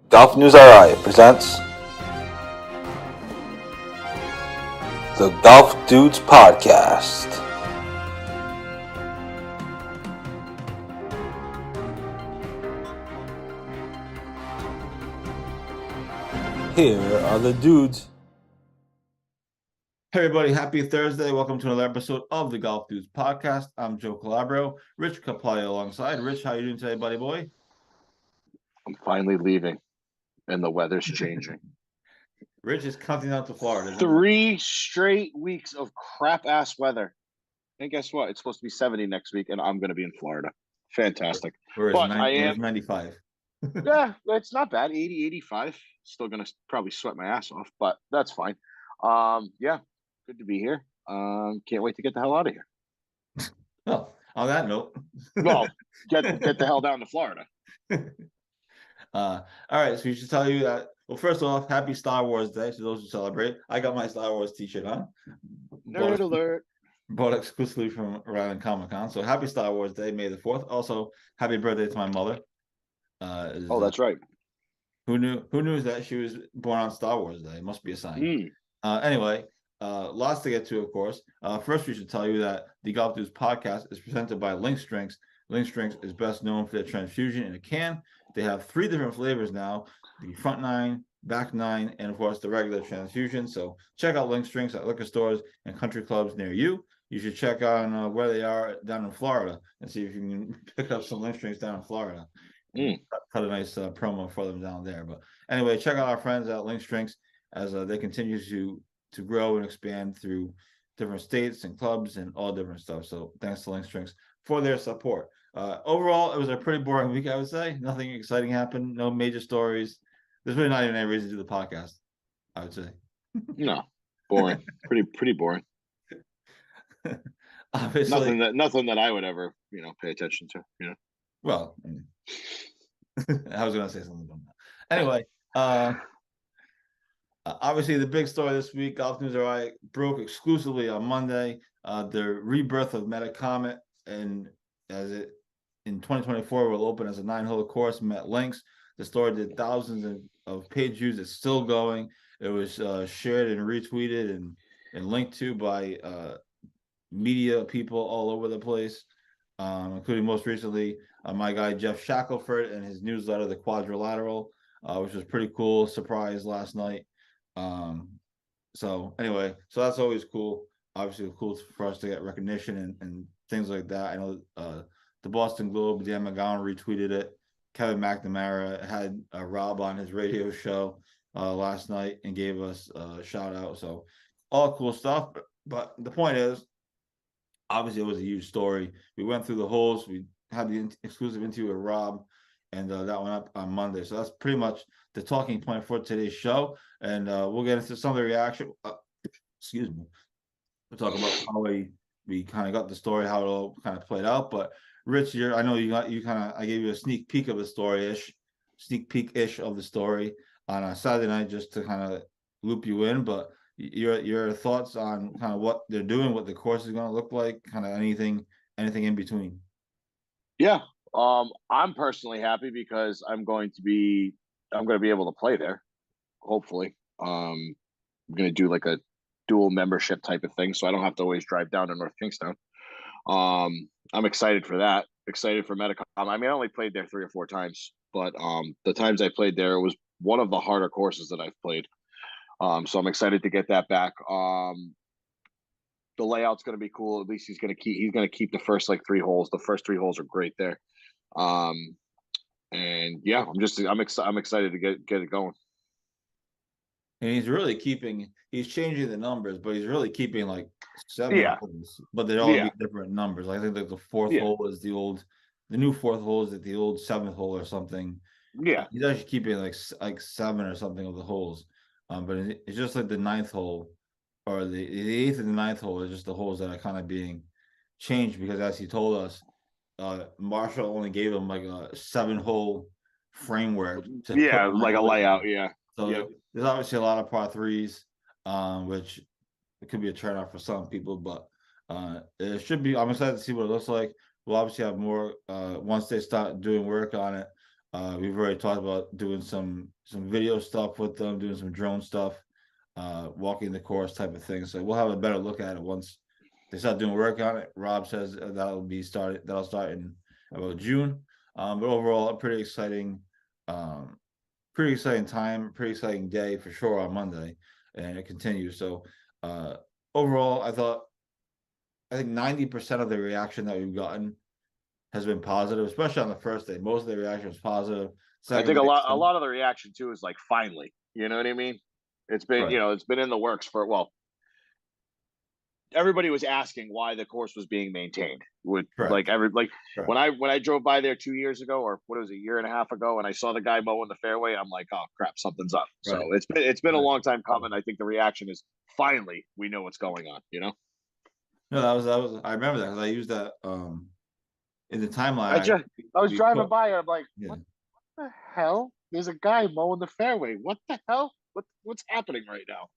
GolfNewsRI presents the Golf Dudes Podcast. Here are the dudes. Hey everybody, happy Thursday. Welcome to another episode of the Golf Dudes Podcast. I'm Joe Calabro, Rich Cappalli alongside. Rich, how you doing today, buddy boy? I'm finally leaving, and the weather's changing. Rich is counting out to Florida. 3 straight weeks of crap-ass weather. And guess what? It's supposed to be 70 next week, and I'm going to be in Florida. Fantastic. Where's 95? Yeah, it's not bad. 80, 85. Still going to probably sweat my ass off, but that's fine. Yeah, good to be here. Can't wait to get the hell out of here. Well, on that note. Well, get the hell down to Florida. All right, so we should tell you that. Well, first off, happy Star Wars Day to those who celebrate. I got my Star Wars t-shirt on. Nerd alert. Bought exclusively from Rhode Island Comic-Con. So happy Star Wars Day, May the 4th. Also, happy birthday to my mother. That's right. Who knew that she was born on Star Wars Day? It must be a sign. Anyway, lots to get to, of course. First, we should tell you that the Golf Dudes Podcast is presented by Lynx Drinks. Lynx Drinks is best known for their transfusion in a can. They have 3 different flavors now: the front 9, back 9, and of course the regular transfusion. So check out Lynx Drinks at liquor stores and country clubs near you. You should check out where they are down in Florida and see if you can pick up some Lynx Drinks down in Florida. Cut a nice promo for them down there. But anyway, check out our friends at Lynx Drinks as they continue to grow and expand through different states and clubs and all different stuff. So thanks to Lynx Drinks for their support. Overall, it was a pretty boring week, I would say. Nothing exciting happened. No major stories. There's really not even any reason to do the podcast, I would say. No, boring. pretty boring. Obviously, nothing that I would ever, pay attention to. Well, I was going to say something about that. Anyway, obviously the big story this week, GolfNewsRI broke exclusively on Monday. The rebirth of Metacomet, and as it in 2024 will open as a 9-hole course, Met Links. The story did thousands of page views. It's still going. It was shared and retweeted and linked to by media people all over the place, including most recently my guy Jeff Shackelford and his newsletter, The Quadrilateral, which was pretty cool. Surprise last night. So anyway, so that's always cool. Obviously, cool for us to get recognition and things like that. I know the Boston Globe, Dan McGowan retweeted it. Kevin McNamara had Rob on his radio show last night and gave us a shout out. So all cool stuff. But the point is, obviously, it was a huge story. We went through the holes. We had the exclusive interview with Rob, and that went up on Monday. So that's pretty much the talking point for today's show. And we'll get into some of the reaction. Excuse me. We'll talk about how we kind of got the story, how it all kind of played out. But Rich, I know I gave you a sneak peek of the sneak peek-ish of the story on Saturday night just to kind of loop you in. But your thoughts on kind of what they're doing, what the course is going to look like, kind of anything in between. Yeah, I'm personally happy because I'm going to be able to play there. Hopefully, I'm going to do like a dual membership type of thing, so I don't have to always drive down to North Kingstown. I'm excited for that. Excited for Metacomet. I mean, I only played there 3 or 4 times, but the times I played there, it was one of the harder courses that I've played. So I'm excited to get that back. The layout's going to be cool. At least he's going to keep the first 3 holes. The first 3 holes are great there. And yeah, I'm excited to get it going. And he's changing the numbers, but he's really keeping like 7 holes, but they're all be different numbers. I think like the 4th hole is the new 4th hole is like the old 7th hole or something. Yeah, he's actually keeping like 7 or something of the holes. But it's just like the 9th hole or the eighth and the ninth hole is just the holes that are kind of being changed because, as he told us, Marshall only gave him like a 7-hole framework to put Yeah, like a layout. Yeah. So Yep. there's obviously a lot of par threes, which it could be a turnoff for some people, but it should be. I'm excited to see what it looks like. We'll obviously have more once they start doing work on it. We've already talked about doing some video stuff with them, doing some drone stuff, walking the course type of thing. So we'll have a better look at it once they start doing work on it. Rob says that'll start in about June. But overall, a um, pretty exciting time, pretty exciting day for sure on Monday, and it continues. So overall, I think 90% of the reaction that we've gotten has been positive, especially on the first day. Most of the reaction was positive. I Second think day, a lot of the reaction too is like finally. You know what I mean? It's been, right, it's been in the works for, well, everybody was asking why the course was being maintained. With like correct, when correct, I drove by there 2 years ago, or what, it was a year and a half ago, and I saw the guy mowing the fairway, I'm like, oh crap, something's up. So right, it's been a right. long time coming. I think the reaction is finally we know what's going on. No, that was I remember that because I used that in the I timeline. just I was We driving put by and I'm like, yeah. what the hell? There's a guy mowing the fairway. What the hell? What's happening right now?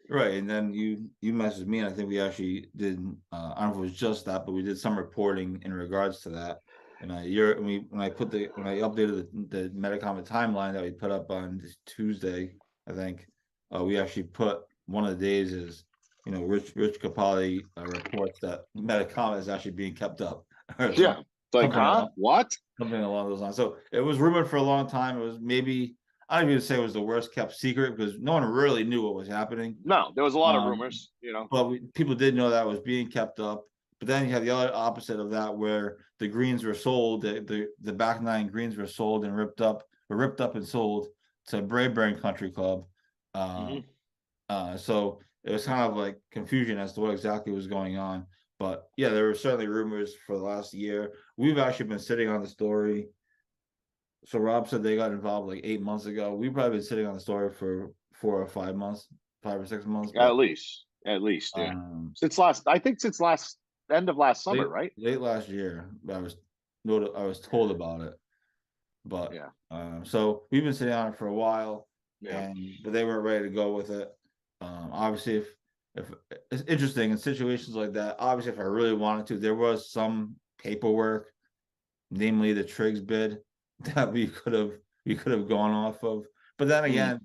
Right, and then you messaged me, and I think we actually did. I don't know if it was just that, but we did some reporting in regards to that. And when I updated the Metacomet timeline that we put up on this Tuesday, I think we actually put one of the days is Rich Cappalli reports that Metacomet is actually being kept up or Yeah. It's like, something huh? along What? something along those lines. So it was rumored for a long time. It was maybe I don't even say it was the worst kept secret because no one really knew what was happening. No, there was a lot of Um, rumors. but people did know that was being kept up. But then you have the other opposite of that, where the greens were sold, the back nine greens were sold and ripped up and sold to Braeburn Country Club. Um, Hmm. so it was kind of like confusion as to what exactly was going on. But yeah, there were certainly rumors for the last year. We've actually been sitting on the story. So Rob said they got involved like 8 months ago. We've probably been sitting on the story for 4 or 5 months, 5 or 6 months. But At least, yeah. um, Since last end of last summer, right? late last year, I was told about it. But Yeah, so we've been sitting on it for a while, yeah. but they weren't ready to go with it. Obviously, if it's interesting in situations like that, obviously, if I really wanted to, there was some paperwork, namely the Triggs bid, that we could have gone off of. But then Mm.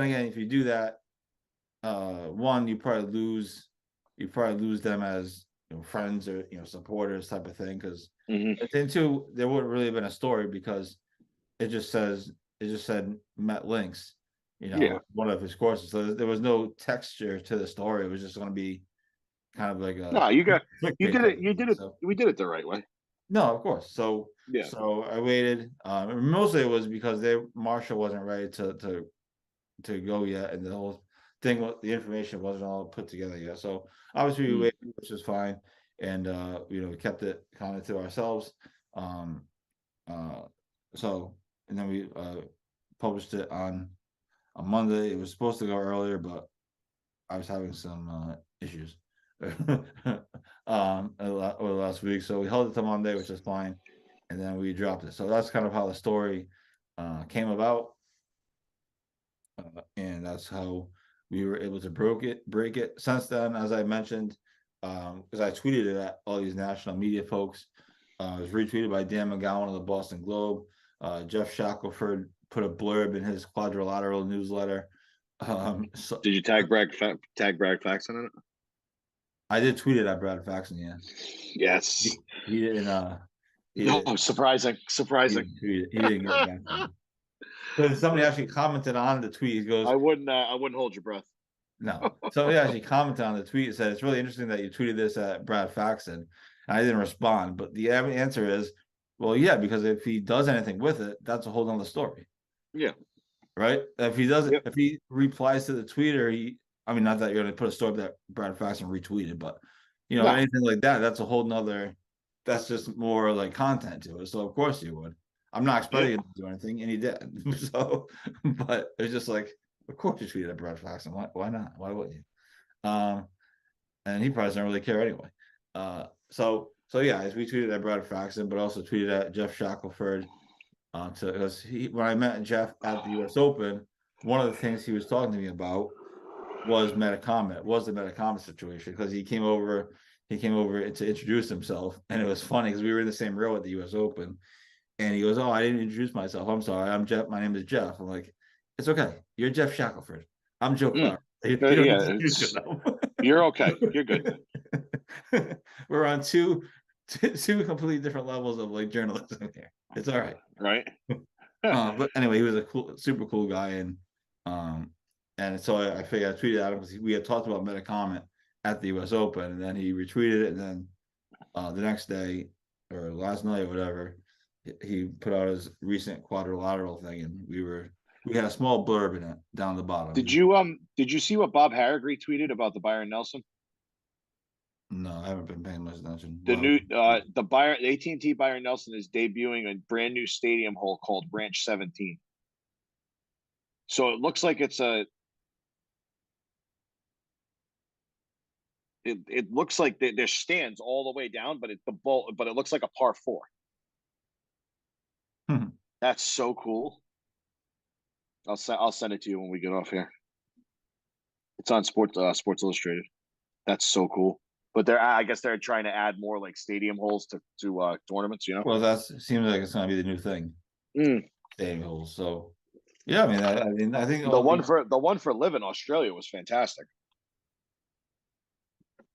again, if you do that, one you probably lose them as friends or supporters type of thing because Hmm. then two there wouldn't really have been a story because it just said Met links, Yeah. one of his courses. So there was no texture to the story. It was just going to be kind of like a No, you clickbait did type it. of You thing. did it. So We did it the right way. no, of course. So Yeah. so I waited. And mostly it was because Marshall wasn't ready to go yet, and the whole thing, the information wasn't all put together yet. So obviously we Mm. waited, which was fine, and we kept it kind of to ourselves. Um, uh, so and then we published it on Monday. It was supposed to go earlier, but I was having some issues over the last week, so we held it to Monday, which is fine, and then we dropped it. So that's kind of how the story came about. And that's how we were able to break it. Since then, as I mentioned, because I tweeted it at all these national media folks, it was retweeted by Dan McGowan of the Boston Globe. Jeff Shackelford put a blurb in his quadrilateral newsletter. So Did you tag Bragg Faxon in it? I did tweet it at Brad Faxon. Yeah, Yes. he didn't. He No, didn't. surprising. He Surprising. didn't tweet it. He didn't get back to me. But somebody actually commented on the tweet. He goes, I wouldn't. I wouldn't hold your breath. no. So he actually commented on the tweet and said, it's really interesting that you tweeted this at Brad Faxon. And I didn't respond. But the answer is, well, yeah, because if he does anything with it, that's a whole nother story. Yeah. Right? If he doesn't, Yep. if he replies to the tweeter, I mean, not that you're going to put a story that Brad Faxon retweeted, but, No. anything like that, that's a whole nother, that's just more like content to it. So, of course, you would. I'm not Yeah. expecting him to do anything, and he did. So, but it's just like, of course you tweeted at Brad Faxon. Why not? Why wouldn't you? And he probably doesn't really care anyway. So yeah, I retweeted at Brad Faxon, but also tweeted at Jeff Shackelford. Because when I met Jeff at the U.S. Open, one of the things he was talking to me about was the Metacomet situation, because he came over to introduce himself, and it was funny because we were in the same row at the U.S. Open, and he goes, "Oh, I didn't introduce myself. I'm sorry. I'm Jeff. My name is Jeff." I'm like, "It's okay. You're Jeff Shackelford. I'm Joe Mm. Clark. You don't need to Yeah, introduce yourself." you're okay. You're good. We're on two completely different levels of like journalism here. It's all right. Right. But anyway, he was a super cool guy, and so I figured I tweeted at him because we had talked about Metacomet at the U.S. Open, and then he retweeted it, and then the next day or last night or whatever, he put out his recent quadrilateral thing, and we had a small blurb in it down the bottom. Did you see what Bob Harrick retweeted about the Byron Nelson? No, I haven't been paying much attention. The new the AT&T Byron Nelson is debuting a brand new stadium hole called Ranch 17. So it looks like it looks like there's stands all the way down, but but it looks like a par 4. That's so cool. I'll send it to you when we get off here. It's on Sports Illustrated. That's so cool. But I guess they're trying to add more like stadium holes to tournaments. Well, that seems like it's going to be the new thing. Stadium holes. So yeah, I mean, I think the one for Live in Australia was fantastic.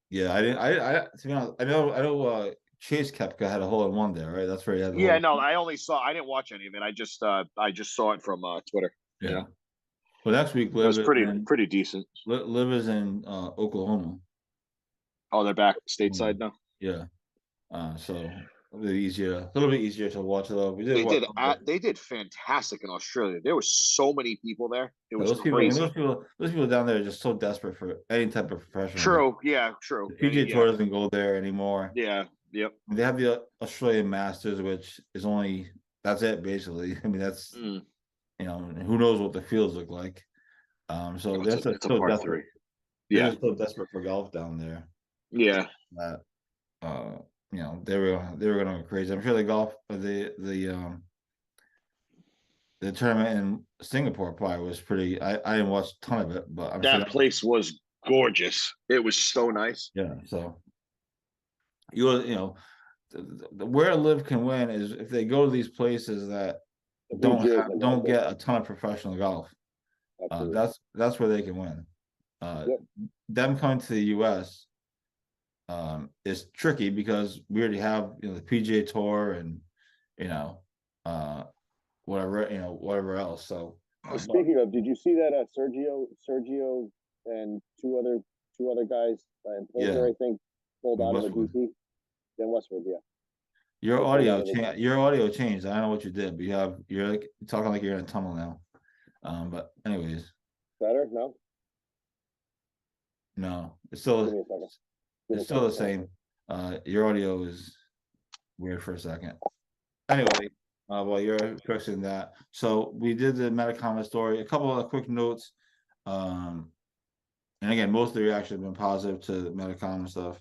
Yeah, I didn't. To be honest, I know. Chase Koepka had a hole in one there, right? That's where he had. Yeah, no, I didn't watch any of it. I just saw it from Twitter. Yeah. You know? Well, next week, It was pretty decent. Liv is in Oklahoma. Oh, they're back stateside now. Yeah. So a little bit easier to watch though. They did fantastic in Australia. There was so many people there. It was those crazy. Those people down there are just so desperate for any type of professional. True. Yeah. True. The PGA Tour doesn't go there anymore. Yeah. Yep. They have the Australian Masters, which is that's it basically. I mean, that's you know, who knows what the fields look like. So it's a par 3. Yeah, they're so desperate for golf down there. Yeah. That you know, they were going to go crazy. I'm sure the tournament in Singapore probably was pretty. I didn't watch a ton of it, but I'm sure that place was gorgeous. It was so nice. Yeah. So you know, where Live can win is if they go to these places that don't get a ton of professional golf. That's where they can win. Them coming to the U.S. Is tricky because we already have the PGA Tour and whatever else. So speaking of, did you see that Sergio and two other guys and Poulter, I think, pulled out of the DP? Then Westwood, yeah. Your audio changed. I don't know what you did, but you're talking like you're in a tunnel now. But anyways. Better? No? No. It's still the same. Your audio is weird for a second. Anyway, while you're fixing that. So we did the Metacomet story. A couple of quick notes. And again, most of the reaction have been positive to the Metacomet stuff.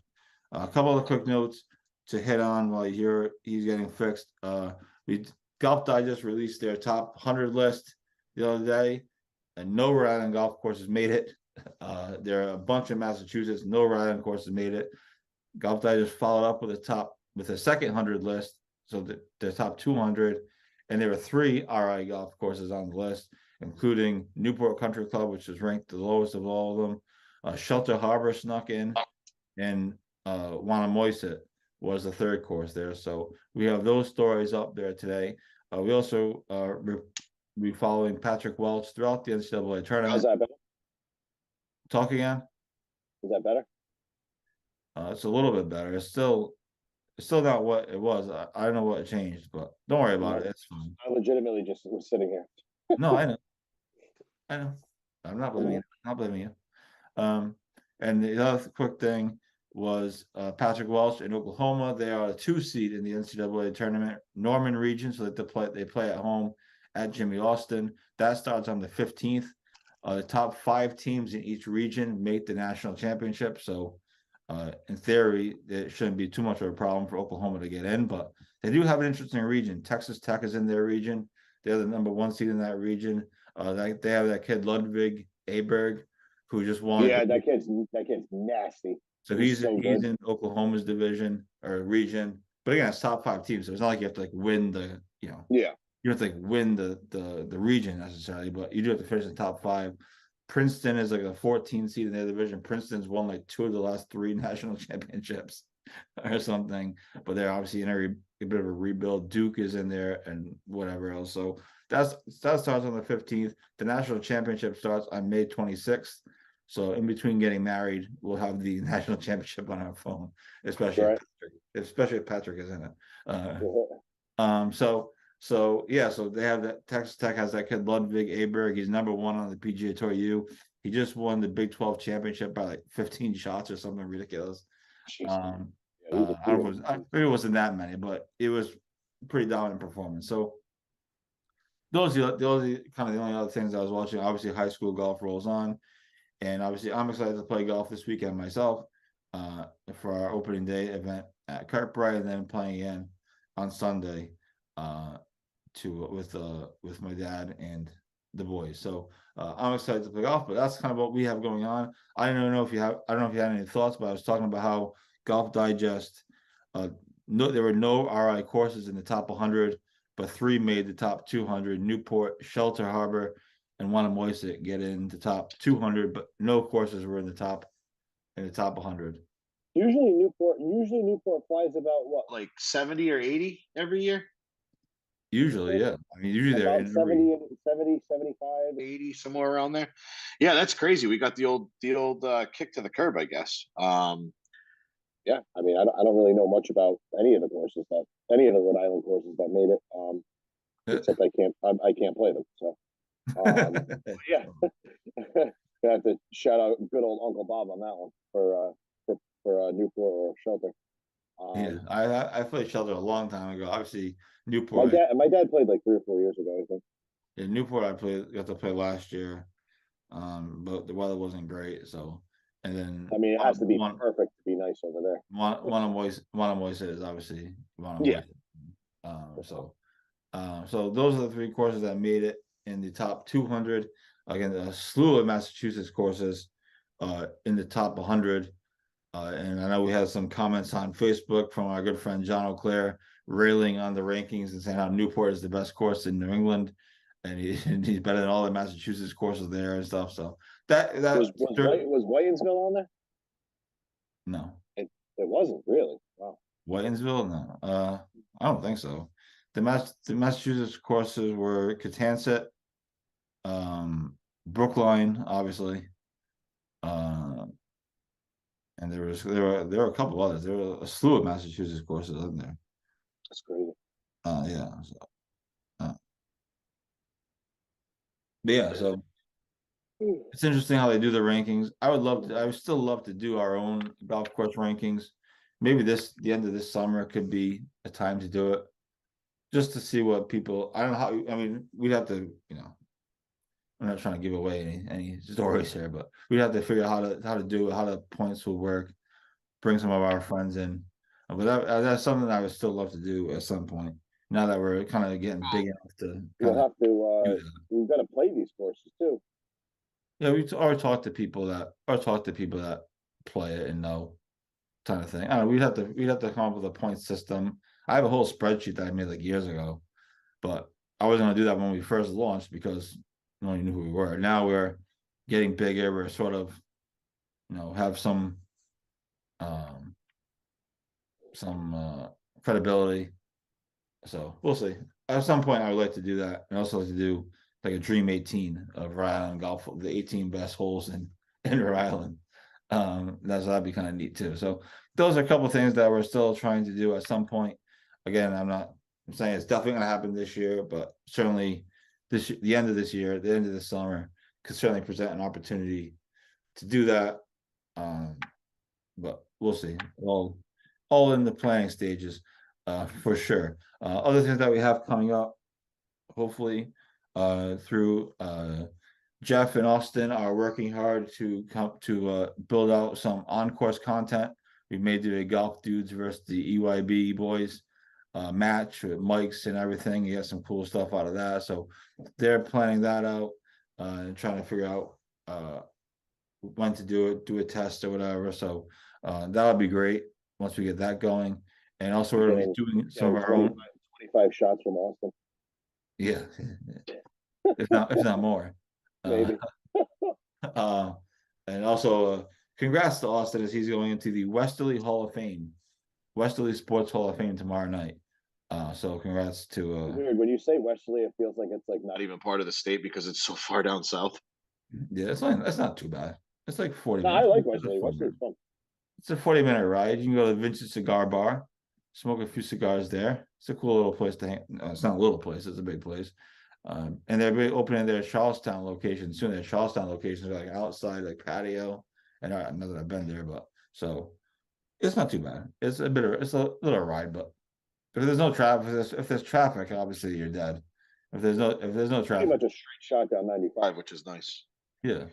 A couple of quick notes to hit on while he's getting fixed. Golf Digest released their top 100 list the other day, and no Rhode Island golf courses made it. There are a bunch in Massachusetts. No Rhode Island courses made it. Golf Digest followed up with a second 100 list, so the top 200, and there were 3 RI golf courses on the list, including Newport Country Club, which is ranked the lowest of all of them. Shelter Harbor snuck in, and Wannamoisett was the 3rd course there. So we have those stories up there today. We also be following Patrick Welch throughout the NCAA tournament. How's that better? Talk again. Is that better? It's a little bit better. It's still not what it was. I don't know what changed, but don't worry about it. It's fine. I legitimately just was sitting here. No, I know. I'm not blaming you. I'm not blaming you. And the other quick thing was Patrick Welch in Oklahoma. They are a 2 seed in the NCAA tournament, Norman region, so that they play at home at Jimmy Austin. That starts on the 15th. The top 5 teams in each region make the national championship. So, in theory, it shouldn't be too much of a problem for Oklahoma to get in. But they do have an interesting region. Texas Tech is in their region. They're the number 1 seed in that region. They have that kid Ludwig Aberg, who just won. Yeah, that kid's nasty. So he's in Oklahoma's division or region. But again, it's top 5 teams. So it's not like you have to like win the, Yeah. You have to like win the region necessarily, but you do have to finish in the top 5. Princeton is like a 14 seed in their division. Princeton's won like 2 of the last 3 national championships or something, but they're obviously in a bit of a rebuild. Duke is in there and whatever else. So that starts on the 15th. The national championship starts on May 26th. So in between getting married, we'll have the national championship on our phone, especially if Patrick is in it. So they have that. Texas Tech has that kid Ludwig Aberg. He's number 1 on the PGA Tour U. He just won the Big 12 championship by like 15 shots or something ridiculous. I don't know if it wasn't that many, but it was pretty dominant performance. So those are the only other things I was watching. Obviously, high school golf rolls on, and obviously I'm excited to play golf this weekend myself for our opening day event at Cartwright, and then playing again on Sunday with my dad and the boys. So I'm excited to play golf, but that's kind of what we have going on. I don't know if you had any thoughts, but I was talking about how Golf Digest, there were no RI courses in the top 100, but 3 made the top 200. Newport, Shelter Harbor, and Wannamoisett get in the top 200, but no courses were in the top 100. Usually Newport flies about what, like 70 or 80 every year? Usually, yeah. I mean, usually they're in 70, 75, 80, somewhere around there. Yeah, that's crazy. We got the old kick to the curb, I guess. Yeah, I mean, I don't really know much about any of the Rhode Island courses that made it. Except I can't play them. So, yeah, I have to shout out good old Uncle Bob on that one for Newport or Shelter. I played Shelter a long time ago. Obviously, Newport. My dad played like 3 or 4 years ago, I think. Yeah, Newport got to play last year, but the weather wasn't great. So, and then I mean, it has to be perfect to be nice over there. Wannamoisett is obviously Yeah. So those are the 3 courses that made it in the top 200. Again, a slew of Massachusetts courses in the top 100. And I know we had some comments on Facebook from our good friend John O'Clair railing on the rankings and saying how Newport is the best course in New England, and he's better than all the Massachusetts courses there and stuff. So that was Whitinsville on there? No, it wasn't really. Wow. Whitinsville? No, I don't think so. The Massachusetts courses were Catanset, Brookline, obviously, and there were a couple others. There were a slew of Massachusetts courses in there. That's crazy. Yeah. So, but yeah, so it's interesting how they do the rankings. I would still love to do our own golf course rankings. Maybe the end of this summer could be a time to do it, just to see what people. I don't know how. I mean, we'd have to, I'm not trying to give away any stories here, but we'd have to figure out how to do it, how the points will work, bring some of our friends in. But that's something I would still love to do at some point. Now that we're kind of getting big enough to. We've got to play these courses too. Yeah, or talk to people that play it and know, kind of thing. I don't know. We'd have to come up with a point system. I have a whole spreadsheet that I made like years ago, but I wasn't gonna do that when we first launched because no one knew who we were. Now we're getting bigger. We're sort of, have some credibility. So we'll see. At some point, I would like to do that. I also like to do like a Dream 18 of Rhode Island golf, the 18 best holes in Rhode Island. That'd be kind of neat too. So those are a couple of things that we're still trying to do at some point. Again, I'm saying it's definitely going to happen this year, but certainly the end of this year, the end of the summer could certainly present an opportunity to do that. But we'll see. All in the planning stages, for sure. Other things that we have coming up, hopefully, through Jeff and Austin are working hard to come to build out some on-course content. We made the Golf Dudes versus the EYB boys match with mics and everything. You got some cool stuff out of that. So they're planning that out and trying to figure out when to do a test or whatever. So that'll be great once we get that going. And also we're gonna be doing some of our own 25 shots from Austin. Yeah, if not more. Maybe. And also congrats to Austin as he's going into the Westerly Hall of Fame, Westerly Sports Hall of Fame tomorrow night. So congrats to Weird. When you say Westerly, it feels like it's like Not even part of the state because it's so far down south. yeah, that's not too bad. It's like 40 No, I minutes. like Westerly. Westerly's fun. It's a 40-minute ride. You can go to the Vintage Cigar Bar, smoke a few cigars there. It's a cool little place to hang. No, it's not a little place, it's a big place. And they're opening their Charlestown location soon. Their Charlestown locations are like outside, like patio. And I know that I've been there, but so it's not too bad. It's a little ride, but if there's no traffic, if there's traffic, obviously you're dead. If there's no Pretty traffic, much a straight shot down 95. Which is nice. yeah.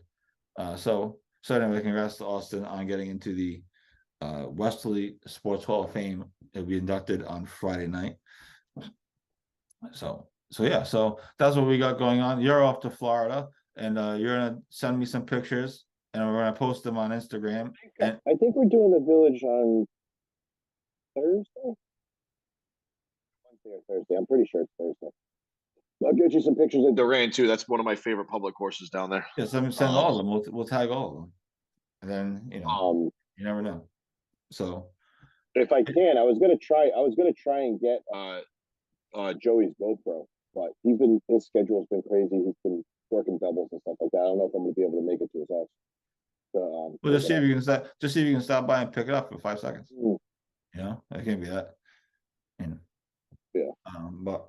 So anyway, congrats to Austin on getting into the Westerly Sports Hall of Fame. He'll be inducted on Friday night. So yeah, so that's what we got going on. You're off to Florida, and you're gonna send me some pictures, and we're gonna post them on Instagram. And I think we're doing the village on Thursday. Wednesday or Thursday. I'm pretty sure it's Thursday. I'll get you some pictures of The rain too. That's one of my favorite public courses down there. yeah, send all of them. We'll tag all of them, and then you never know. So if I can, I was gonna try and get Joey's GoPro, but his schedule's been crazy. He's been working doubles and stuff like that. I don't know if I'm gonna be able to make it to his house. So well, just see if you can stop by and pick it up for 5 seconds. Mm. You know, that can't be that. Yeah. But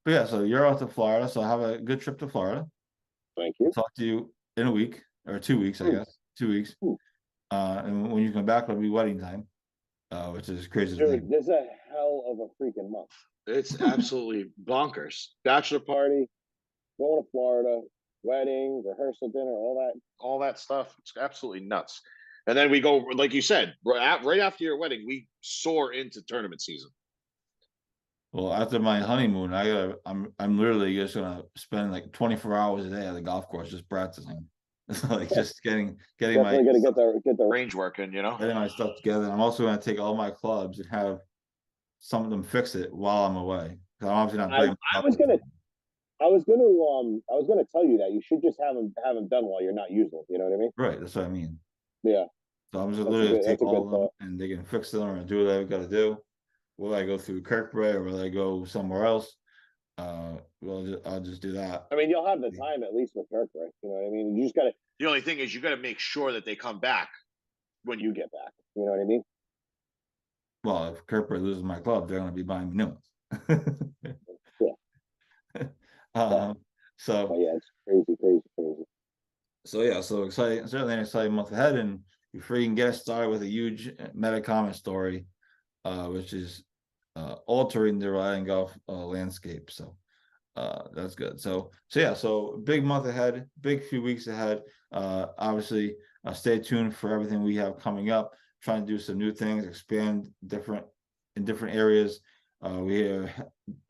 yeah, so you're off to Florida, so have a good trip to Florida. Thank you. Talk to you in a week or 2 weeks, I guess. 2 weeks. And when you come back, it'll be wedding time, which is crazy. Dude, this is a hell of a freaking month. It's absolutely bonkers. Bachelor party, going to Florida, wedding, rehearsal dinner, All that stuff. It's absolutely nuts. And then we go, like you said, right after your wedding, we soar into tournament season. Well, after my honeymoon, I'm literally just gonna spend like 24 hours a day at the golf course just practicing. Like just getting Definitely gonna get the range working, getting my stuff together. And I'm also gonna take all my clubs and have some of them fix it while I'm away. I'm obviously not playing. I was gonna tell you that you should just have them done while you're not using them. You know what I mean? Right, that's what I mean. Yeah. So I'm just literally take all of them and they can fix them or do what I've got to do. Will I go through Kirkbride or will I go somewhere else? Well, I'll just do that. I mean, you'll have the time at least with Kirkbride. You know what I mean? You just gotta. The only thing is you got to make sure that they come back when you get back. You know what I mean? Well, if Kirkbride loses my club, they're going to be buying me new ones. Yeah. So yeah, it's crazy. So yeah, so exciting, certainly an exciting month ahead, and before you can get us started with a huge Metacomet story, which is altering the riding golf landscape. So that's good. So yeah, so big month ahead, big few weeks ahead. Obviously, stay tuned for everything we have coming up. Trying to do some new things, expand in different areas. We are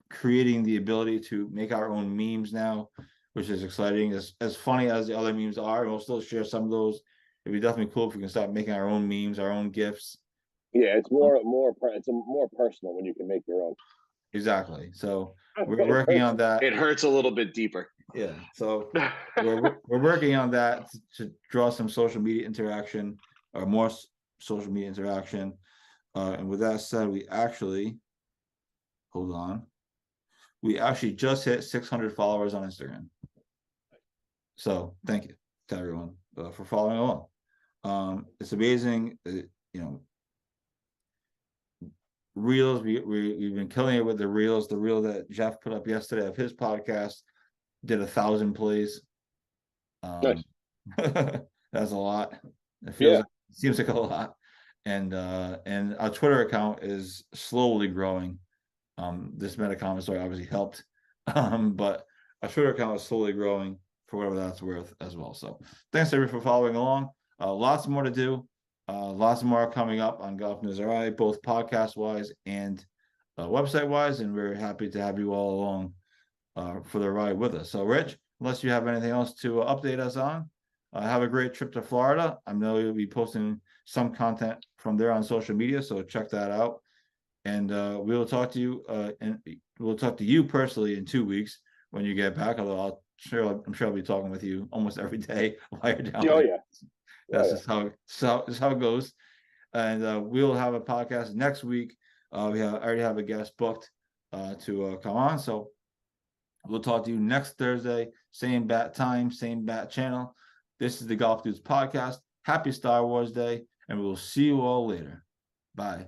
creating the ability to make our own memes now, which is exciting. As funny as the other memes are, and we'll still share some of those. It'd be definitely cool if we can start making our own memes, our own GIFs. Yeah, it's more personal when you can make your own. Exactly. So we're working on that. It hurts a little bit deeper. Yeah. So we're working on that to draw some social media interaction or more social media interaction. And with that said, we actually just hit 600 followers on Instagram. So thank you to everyone for following along. It's amazing. Reels, we've been killing it with the reels. The reel that Jeff put up yesterday of his podcast did 1,000 plays. Nice. That's a lot. It seems like a lot. And our Twitter account is slowly growing. This Metacomet story obviously helped. But our Twitter account is slowly growing for whatever that's worth as well. So thanks everybody for following along. Lots more to do. Lots more coming up on Golf News RI, both podcast wise and website wise, and we're happy to have you all along for the ride with us. So, Rich, unless you have anything else to update us on, have a great trip to Florida. I know you'll be posting some content from there on social media, so check that out. And we'll talk to you, and we'll talk to you personally in 2 weeks when you get back. Although I'm sure I'll be talking with you almost every day while you're down Oh there. yeah. That's just how it goes. And we'll have a podcast next week. I already have a guest booked to come on. So we'll talk to you next Thursday, same bat time, same bat channel. This is the Golf Dudes podcast. Happy Star Wars Day, and we'll see you all later. Bye.